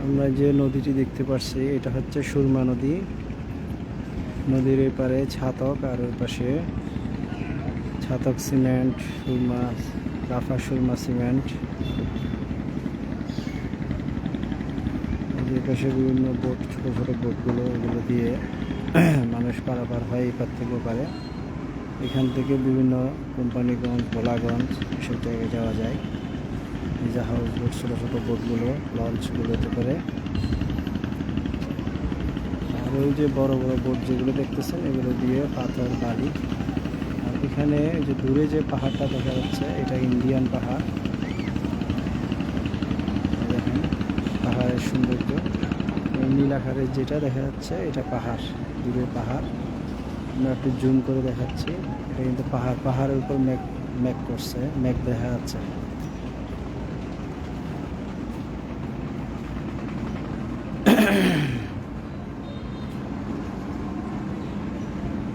আমরা যে নদীটি দেখতে পাচ্ছি এটা হচ্ছে সুরমা নদী। নদীর এপারে ছাতক আর ওই পাশে ছাতক সিমেন্ট, সুরমা, রাফা সুরমা সিমেন্ট। এই পাশে বিভিন্ন বোট, ছোট ছোট বোটগুলো, এগুলো দিয়ে মানুষ পারাপার হয় এপার থেকে ওপারে। এখান থেকে বিভিন্ন কোম্পানিগঞ্জ, ভোলাগঞ্জ এসব জায়গায় যাওয়া যায়। এই যে হাউস বোট, ছোটো ছোটো বোটগুলো, লঞ্চগুলোতে করে। আর ওই যে বড় বড় বোট যেগুলো দেখতেছেন এগুলো দিয়ে পাথর, বালি। আর এখানে যে দূরে যে পাহাড়টা দেখা যাচ্ছে এটা ইন্ডিয়ান পাহাড়। দেখেন পাহাড়ের সৌন্দর্য। নীল আকারের যেটা দেখা যাচ্ছে এটা পাহাড়, দূরে পাহাড়। আমরা একটু জুম করে দেখাচ্ছি। এটা কিন্তু পাহাড়, পাহাড়ের উপর মেঘ মেঘ করছে, মেঘ দেখা যাচ্ছে।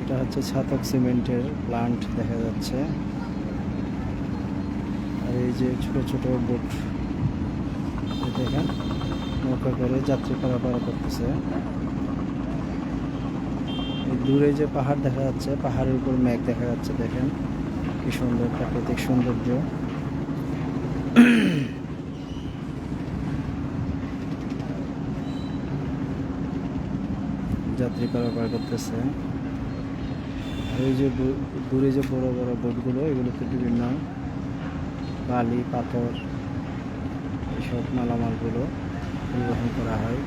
এটা হচ্ছে ছাতক সিমেন্টের প্লান্ট দেখা যাচ্ছে। আর এই যে ছোট ছোট বোট, দেখেন নৌকা করে যাত্রী পারাপার করতেছে। এই দূরে যে পাহাড় দেখা যাচ্ছে, পাহাড়ের উপর মেঘ দেখা যাচ্ছে। দেখেন কি সুন্দর প্রাকৃতিক সৌন্দর্য। যাত্রী পারাপার করতেছে। আর ওই যে দূরে যে বড় বড় বোটগুলো, এগুলোতে বিভিন্ন বালি, পাথর, এইসব মালামালগুলো পরিবহন করা হয়।